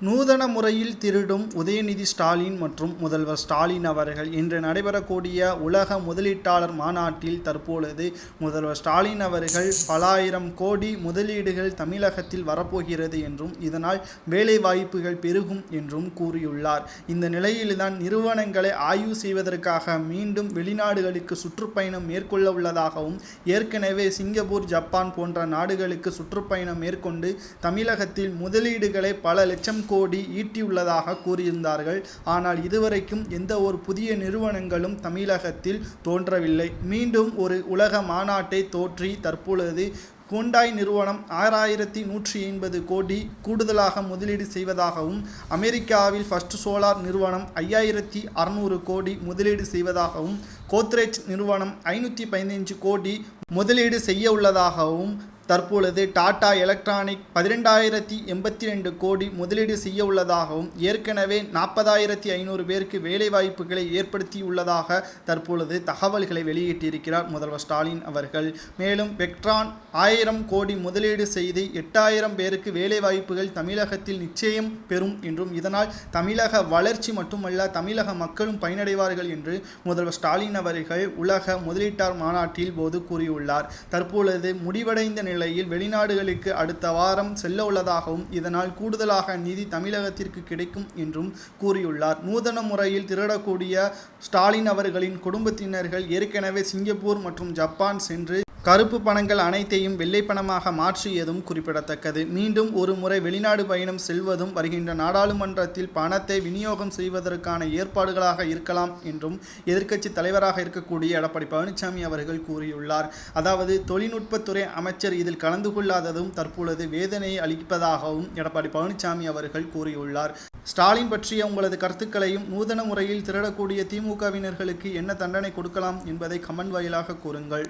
நூதன முறையில் திருடும் உதயநிதி ஸ்டாலின் மற்றும் முதல்வர் ஸ்டாலின் அவர்கள் இன்று நடைபெறக்கூடிய உலக முதலீட்டாளர் மாநாட்டில் தற்பொழுது முதல்வர் ஸ்டாலின் அவர்கள் பல ஆயிரம் கோடி முதலீடுகள் தமிழகத்தில் வரப்போகிறது என்றும் இதனால் வேலைவாய்ப்புகள் பெருகும் என்றும் கூறியுள்ளார். இந்த நிலையில்தான் நிறுவனங்களை ஆய்வு செய்வதற்காக மீண்டும் வெளிநாடுகளுக்கு சுற்றுப்பயணம் மேற்கொள்ள உள்ளதாகவும், ஏற்கனவே சிங்கப்பூர், ஜப்பான் போன்ற நாடுகளுக்கு சுற்றுப்பயணம் மேற்கொண்டு தமிழகத்தில் முதலீடுகளை பல லட்சம் கோடி ஈட்டியுள்ளதாக கூறியிருந்தார்கள். ஆனால் இதுவரைக்கும் எந்த ஒரு புதிய நிறுவனங்களும் தமிழகத்தில் தோன்றவில்லை. மீண்டும் ஒரு உலக மாநாட்டை தோற்றி தற்பொழுது ஹூண்டாய் நிறுவனம் 6150 கோடி கூடுதலாக முதலீடு செய்வதாகவும், அமெரிக்காவில் ஃபர்ஸ்ட் சோலார் நிறுவனம் 5600 கோடி முதலீடு செய்வதாகவும், கோத்ரேஜ் நிறுவனம் 515 கோடி முதலீடு செய்ய உள்ளதாகவும், தற்பொழுது டாடா எலக்ட்ரானிக் 12082 கோடி முதலீடு செய்ய உள்ளதாகவும், ஏற்கனவே 40500 பேருக்கு வேலைவாய்ப்புகளை ஏற்படுத்தியுள்ளதாக தற்பொழுது தகவல்களை வெளியிட்டிருக்கிறார் முதல்வர் ஸ்டாலின் அவர்கள். மேலும் பெக்ட்ரான் 1000 கோடி முதலீடு செய்து 8000 பேருக்கு வேலைவாய்ப்புகள் தமிழகத்தில் நிச்சயம் பெறும் என்றும், இதனால் தமிழக வளர்ச்சி மட்டுமல்ல தமிழக மக்களும் பயனடைவார்கள் என்று முதல்வர் ஸ்டாலின் அவர்கள் உலக முதலீட்டாளர் மாநாட்டில் போது கூறியுள்ளார். தற்பொழுது முடிவடைந்த நிலையில் வெளிநாடுகளுக்கு அடுத்த வாரம் செல்ல உள்ளதாகவும், இதனால் கூடுதலாக நிதி தமிழகத்திற்கு கிடைக்கும் என்றும் கூறியுள்ளார். நூதன முறையில் திருடக்கூடிய ஸ்டாலின் அவர்களின் குடும்பத்தினர்கள் ஏற்கனவே சிங்கப்பூர் மற்றும் ஜப்பான் சென்று கருப்பு பணங்கள் அனைத்தையும் வெள்ளை பணமாக மாற்றியதும் குறிப்பிடத்தக்கது. மீண்டும் ஒரு முறை வெளிநாடு பயணம் செல்வதும் வருகின்ற நாடாளுமன்றத்தில் பணத்தை விநியோகம் செய்வதற்கான ஏற்பாடுகளாக இருக்கலாம் என்றும் எதிர்க்கட்சி தலைவராக இருக்கக்கூடிய எடப்பாடி பழனிசாமி அவர்கள் கூறியுள்ளார். அதாவது தொழில்நுட்பத்துறை அமைச்சர் இதில் கலந்து கொள்ளாததும் தற்பொழுது வேதனையை அளிப்பதாகவும் எடப்பாடி பழனிசாமி அவர்கள் கூறியுள்ளார். ஸ்டாலின் பற்றிய உங்களது கருத்துக்களையும், நூதன முறையில் திருடக்கூடிய திமுகவினர்களுக்கு என்ன தண்டனை கொடுக்கலாம் என்பதை கமெண்ட் வாயிலாக கூறுங்கள்.